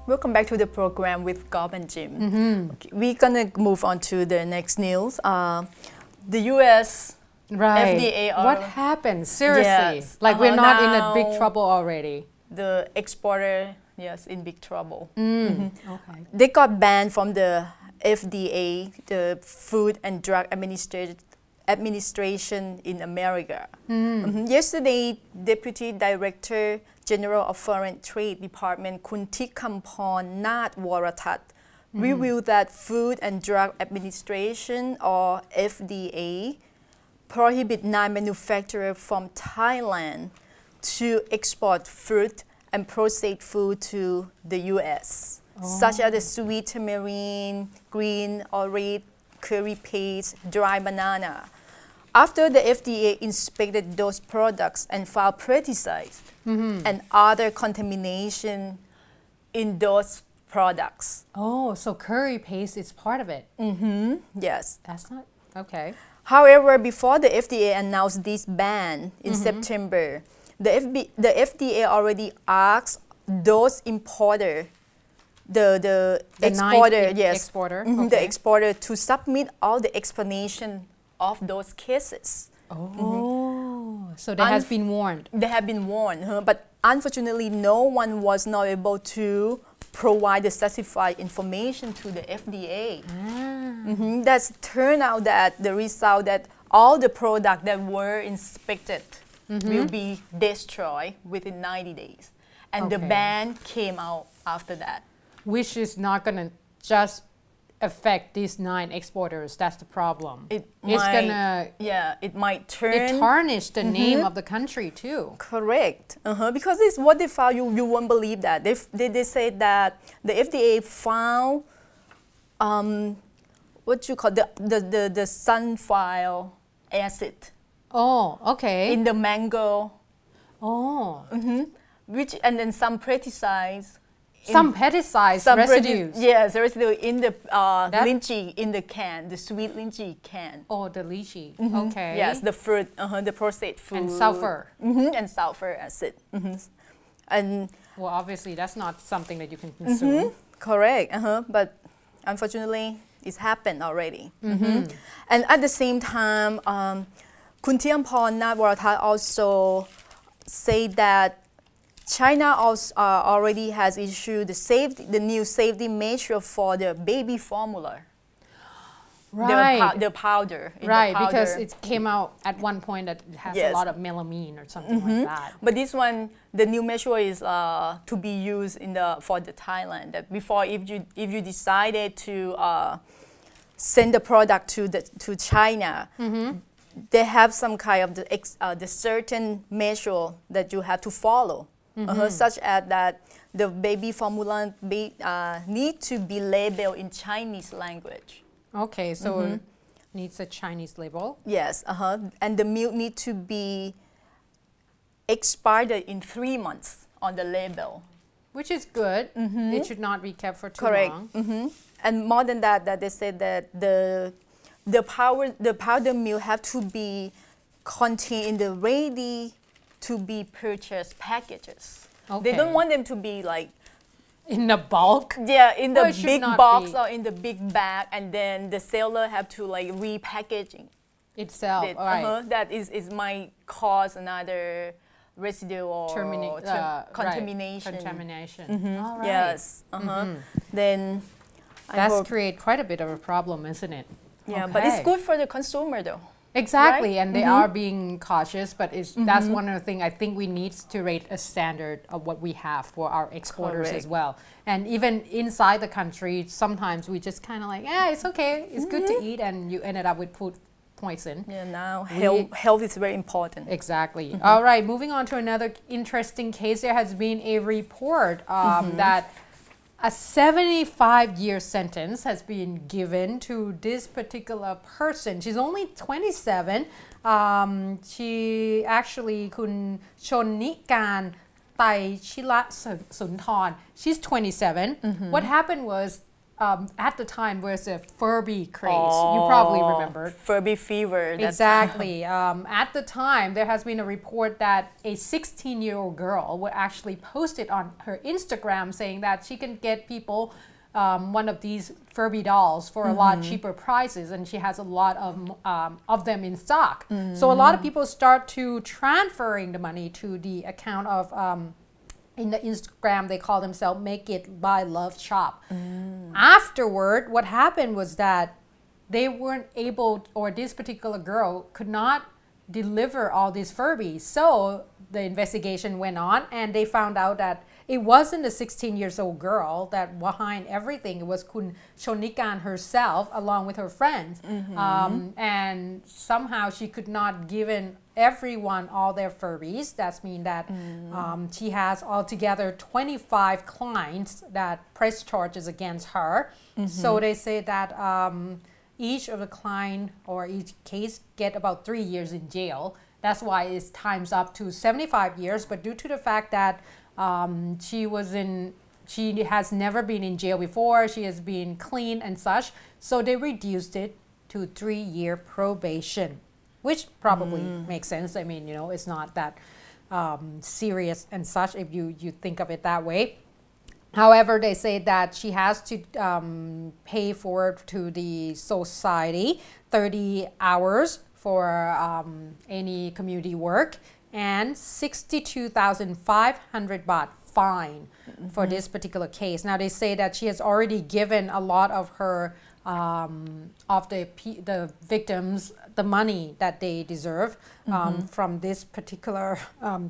Welcome back to the program with Gob and Jim. Okay, we're gonna move on to the next news. The U.S. FDA. What happened? Seriously, Yes. like we're not in a Now big trouble already. The exporter, yes, in big trouble. Okay. They got banned from the FDA, the Food and Drug Administration in America. Yesterday, Deputy Director General of Foreign Trade Department Kun Thikampon Nath Waratat revealed that Food and Drug Administration, or FDA, prohibit 9 manufacturers from Thailand to export fruit and processed food to the U.S., such as the sweet tamarind, green or red curry paste, dry banana. After the FDA inspected those products and found pesticides and other contamination in those products. Oh, so curry paste is part of it. Yes. That's not okay. However, before the FDA announced this ban in September, the FDA already asked those importers, the exporter, the exporter, to submit all the explanation of those cases. So they has been warned. They have been warned, but unfortunately, no one was not able to provide the specified information to the FDA. That's turned out that the result that all the products that were inspected will be destroyed within 90 days. And the ban came out after that. Which is not going to just affect these 9 exporters. That's the problem. It might turn... It tarnished the name of the country too. Correct. Because it's what they found, you won't believe that. They said that the FDA found what you call the sunflower acid. Oh, okay. In the mango. Oh. And then some pesticides. Some pesticides residues. Yes, residue in the lychee in the can, the sweet lychee can. Oh, the lychee. Okay. Yes, the fruit, the processed food. And sulfur. And sulfur acid. And well, obviously, that's not something that you can consume. Correct. But unfortunately, it's happened already. And at the same time, Kun Thikampon Nath Waratat also said that China also already has issued the new safety measure for the baby formula. Right. The powder. Right, because it came out at one point that it has a lot of melamine or something like that. But this one, the new measure is to be used for the Thailand. That before, if you decided to send the product to China, they have some kind of the certain measure that you have to follow. Such as that the baby formula need to be labeled in Chinese language. Okay, so needs a Chinese label. Yes, and the milk need to be expired in 3 months on the label. Which is good. It should not be kept for too long. And more than that, they said that the powder milk have to be contained in the ready to be purchased packages. They don't want them to be like in the bulk. Yeah, in the big box or in the big bag, and then the seller have to like repackaging itself. That might cause another residue or contamination. All right. Yes. Then that's create quite a bit of a problem, isn't it? Yeah, but it's good for the consumer though. Exactly, right? And they are being cautious, but that's one of the things I think we need to rate a standard of what we have for our exporters as well. And even inside the country, sometimes we just kind of like, it's okay, it's good to eat, and you ended up with food poison. Yeah, now health is very important. Exactly. All right, moving on to another interesting case. There has been a report that a 75-year sentence has been given to this particular person. She's only 27. She actually, Kun Chonikan Tai Chila Sunthorn. She's 27. What happened was at the time was a Furby craze. You probably remember. Furby fever. Exactly. At the time, there has been a report that a 16-year-old girl would actually post it on her Instagram saying that she can get people one of these Furby dolls for a lot cheaper prices, and she has a lot of them in stock. So a lot of people start to transferring the money to the account of in the Instagram, they call themselves Make It Buy Love Shop. Afterward, what happened was that they weren't able, or this particular girl could not deliver all these Furbies. So the investigation went on, and they found out that it wasn't a 16-year-old girl that behind everything. It was Kun Shonikan herself, along with her friends. And somehow she could not give everyone all their Furbies. That means that she has altogether 25 clients that press charges against her. So they say that each of the client or each case get about 3 years in jail. That's why it's times up to 75 years. But due to the fact that she has never been in jail before, she has been clean and such, so they reduced it to 3-year probation, which probably makes sense. I mean, you know, it's not that serious and such if you think of it that way. However, they say that she has to pay to the society 30 hours for any community work, and 62,500 baht fine for this particular case. Now they say that she has already given a lot of her the victims the money that they deserve from this particular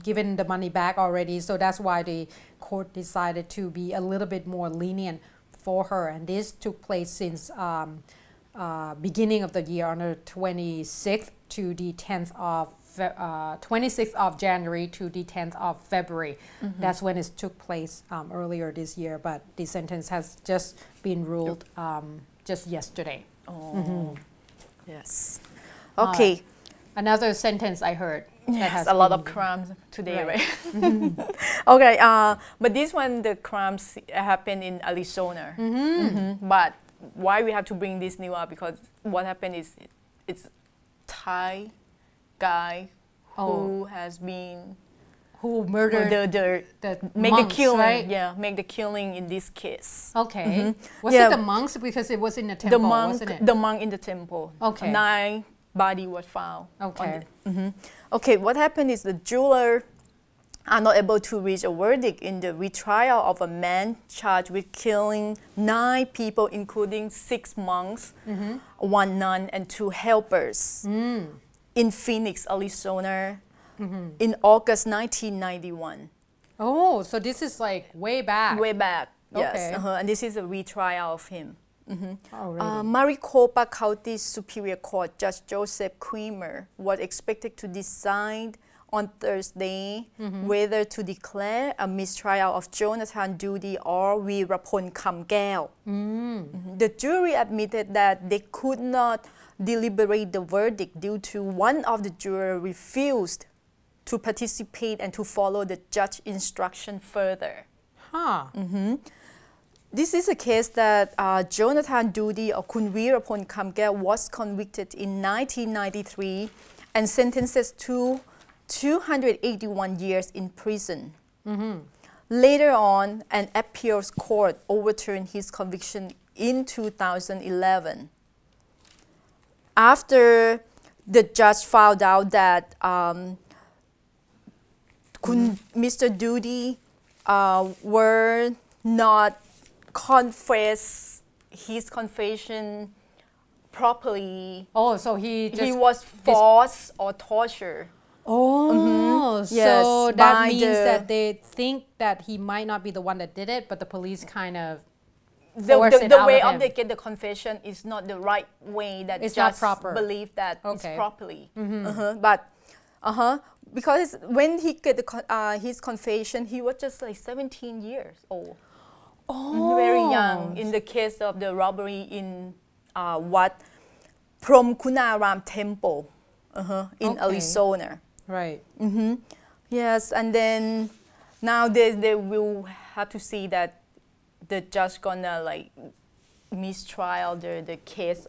given the money back already. So that's why the court decided to be a little bit more lenient for her. And this took place since beginning of the year on the 26th to the 10th of 26th of January to the 10th of February. That's when it took place earlier this year, but the sentence has just been ruled just yesterday. Yes. Okay. Another sentence I heard. That has a lot of crimes today, right? Okay. But this one, the crimes happened in Arizona. But why we have to bring this new up? Because what happened is it's Thai guy who murdered the make monks, the killing, right? Make the killing in this case. Okay. Was it the monks? Because it was in the temple, wasn't it? The monk in the temple. Okay. 9 body was found. Okay. Okay, what happened is the jurors are not able to reach a verdict in the retrial of a man charged with killing 9 people, including 6 monks, 1 nun, and 2 helpers in Phoenix, Arizona, in August 1991. Oh, so this is like way back. Way back, yes. Okay. And this is a retrial of him. Oh, really? Maricopa County Superior Court Judge Joseph Creamer was expected to decide on Thursday whether to declare a mistrial of Jonathan Doody or Veerapon Kamgel. The jury admitted that they could not deliberate the verdict due to one of the jurors refused to participate and to follow the judge's instruction further. This is a case that Jonathan Doody or Kun Veerapon Kamgel was convicted in 1993 and sentenced to 281 years in prison. Later on, an appeals court overturned his conviction in 2011. After the judge found out that Mr. Doody were not confess his confession properly. Oh, so he was forced or tortured. Oh, so that means that they think that he might not be the one that did it, but the police kind of the way of they get the confession is not the right way that it's just not proper. Believe that it's properly. But because when he get his confession, he was just like 17 years old. Very young. In the case of the robbery in Wat Prom Kunaram Temple in Arizona. Right. Yes, and then now they will have to see that the judge gonna like mistrial the case.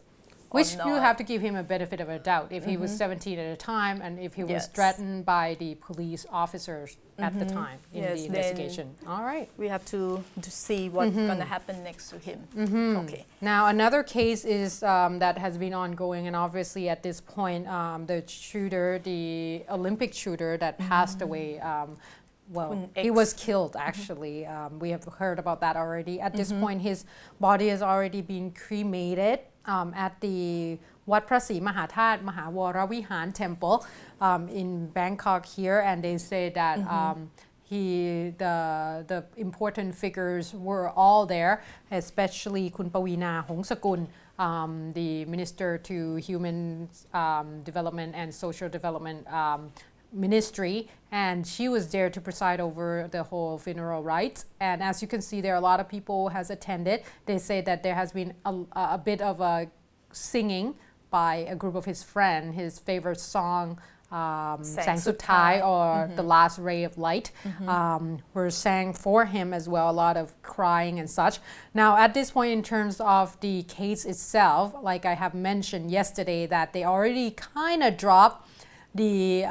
Which you have to give him a benefit of a doubt if he was 17 at the time and if he was threatened by the police officers at the time in the investigation. All right. We have to see what's going to happen next to him. Okay. Now another case is that has been ongoing, and obviously at this point the shooter, the Olympic shooter that passed away, well, he was killed actually. We have heard about that already. At this point his body has already been cremated at the Wat Phra Sri Mahathat Mahawaravihan temple in Bangkok here, and they say that the important figures were all there, especially Kun Pavina Hongsakul, the Minister to Human Development and Social Development Ministry, and she was there to preside over the whole funeral rites. And as you can see, there are a lot of people has attended. They say that there has been a bit of a singing by a group of his friends. His favorite song, Sang Suthai, or The Last Ray of Light, were sang for him as well. A lot of crying and such. Now at this point, in terms of the case itself, like I have mentioned yesterday, that they already kind of dropped the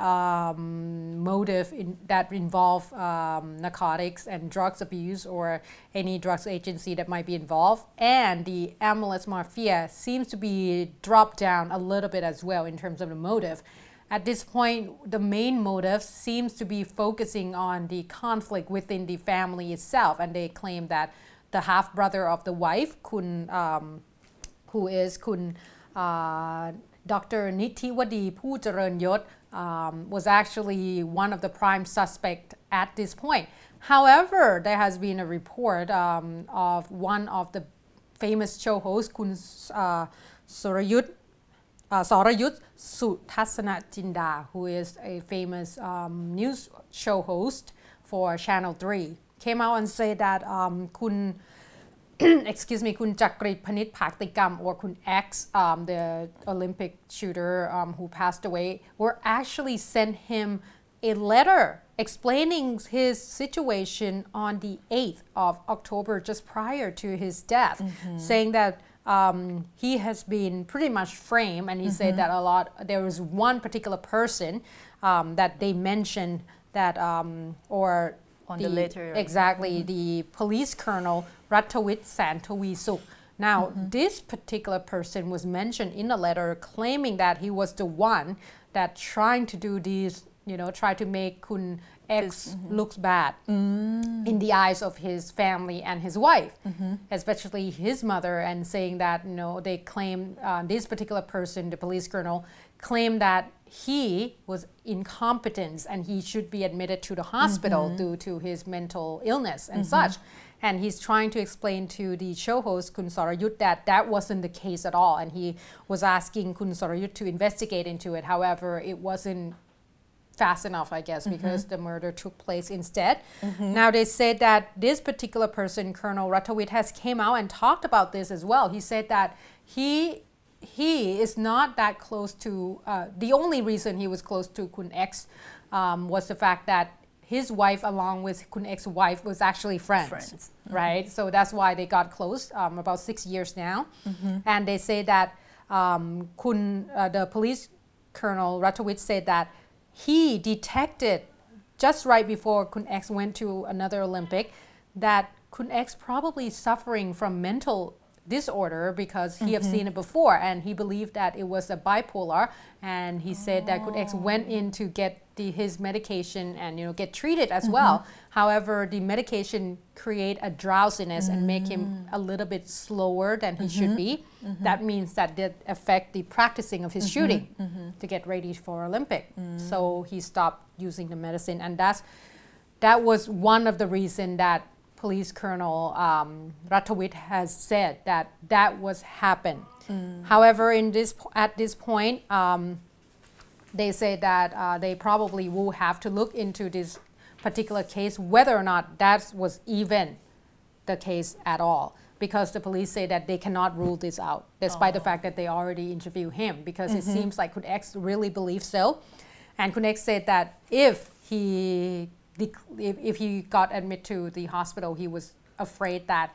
motive that involve narcotics and drugs abuse or any drugs agency that might be involved, and the MLS mafia seems to be dropped down a little bit as well in terms of the motive. At this point, the main motive seems to be focusing on the conflict within the family itself, and they claim that the half-brother of the wife, who is Kun Dr. Nithiwadi Poo Chareun Yot, was actually one of the prime suspects at this point. However, there has been a report of one of the famous show hosts, Kun Sorayut Suthasana Jinda, who is a famous news show host for Channel 3, came out and said that Kun excuse me, Kun Chakrit Panit Phaktikam, or Kun X, the Olympic shooter who passed away, were actually sent him a letter explaining his situation on the 8th of October, just prior to his death, saying that he has been pretty much framed, and he said that there was one particular person that they mentioned that, or on the letter. Exactly, the police colonel Ratthawit Santawisuk. Now, this particular person was mentioned in the letter, claiming that he was the one that trying to do these, try to make Kun X looks bad in the eyes of his family and his wife, especially his mother, and saying that, they claim this particular person, the police colonel, claimed that he was incompetent and he should be admitted to the hospital due to his mental illness and such. And he's trying to explain to the show host, Kun Sorayut, that that wasn't the case at all. And he was asking Kun Sorayut to investigate into it. However, it wasn't fast enough, I guess, because the murder took place instead. Now, they said that this particular person, Colonel Ratthawit, has came out and talked about this as well. He said that he is not that close to, the only reason he was close to Kun X was the fact that his wife, along with Kun X's wife, was actually friends. Right? So that's why they got close, about 6 years now. And they say that the police colonel Ratthawit said that he detected just right before Kun X went to another Olympic that Kun X probably suffering from mental disorder, because he have seen it before, and he believed that it was a bipolar, and he said that Kun X went in to get his medication and get treated as well. However, the medication create a drowsiness and make him a little bit slower than he should be. That means that affect the practicing of his shooting to get ready for Olympic. So he stopped using the medicine, and that was one of the reasons that Police Colonel Ratthawit has said that was happened. However, at this point, they say that they probably will have to look into this particular case, whether or not that was even the case at all, because the police say that they cannot rule this out, despite the fact that they already interviewed him, because it seems like Kun X really believes so. And Kun X said that if he got admitted to the hospital, he was afraid that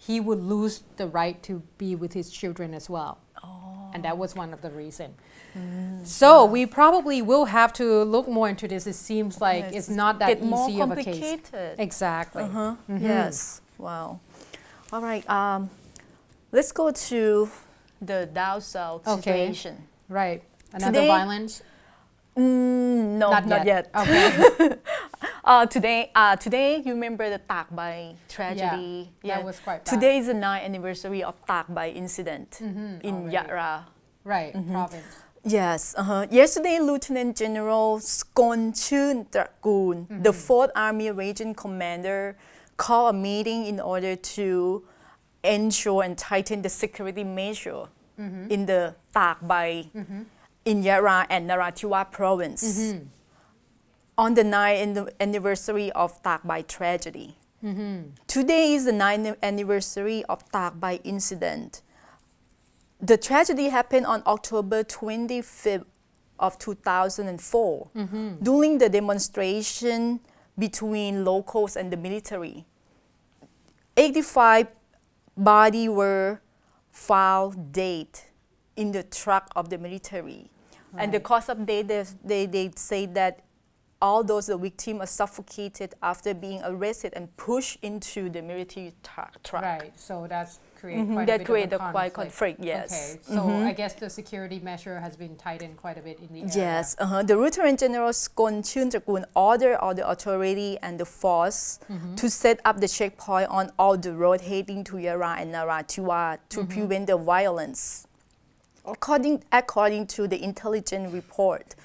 he would lose the right to be with his children as well. And that was one of the reasons. So we probably will have to look more into this. It seems like it's not that easy of a case. Exactly. Yes. Wow. All right. Let's go to the down south situation. Right. Another violence? No, not yet. Okay. Today, you remember the Tak Bai tragedy? Yeah, that was quite bad. Today is the 9th anniversary of Tak Bai incident in Yatra. Right, province. Yes. Yesterday, Lieutenant General Skonchun Trakul, the 4th Army Region Commander, called a meeting in order to ensure and tighten the security measure in the Tak Bai, in Yatra and Narathiwat province on the 9th anniversary of Tak Bai tragedy. Today is the 9th anniversary of Tak Bai incident. The tragedy happened on October 25th of 2004 during the demonstration between locals and the military. 85 bodies were found dead in the truck of the military. Right. And the cause of death, they say that all those victims are suffocated after being arrested and pushed into the military truck. Right, so that's created quite conflict. Yes. Okay, so I guess the security measure has been tightened quite a bit in the area. Yes, the Lieutenant General Skonchun Trakul ordered all the authority and the force to set up the checkpoint on all the roads heading to Yatra and Narathiwat to prevent the violence. According to the intelligence report,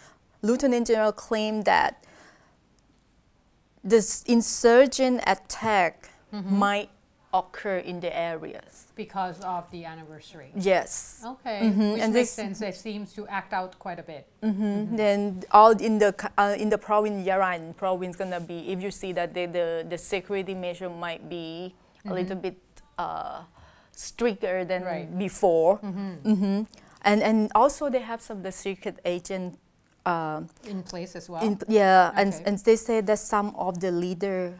Lieutenant General claimed that this insurgent attack might occur in the areas because of the anniversary. Yes. Okay, which and makes sense. It seems to act out quite a bit. Then all in the province, Yara province gonna be, if you see that the security measure might be a little bit stricter than before. And also they have some of the secret agent in place as well. And they say that some of the leader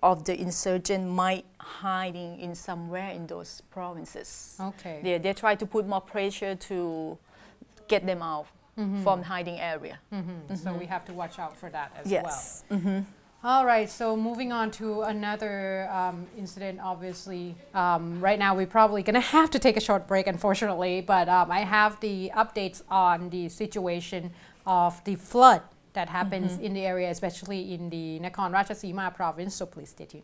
of the insurgent might hiding in somewhere in those provinces. Okay. They try to put more pressure to get them out from hiding area. So we have to watch out for that as well. All right, so moving on to another incident, obviously. Right now, we're probably going to have to take a short break, unfortunately, but I have the updates on the situation of the flood that happens in the area, especially in the Nakhon Ratchasima province, so please stay tuned.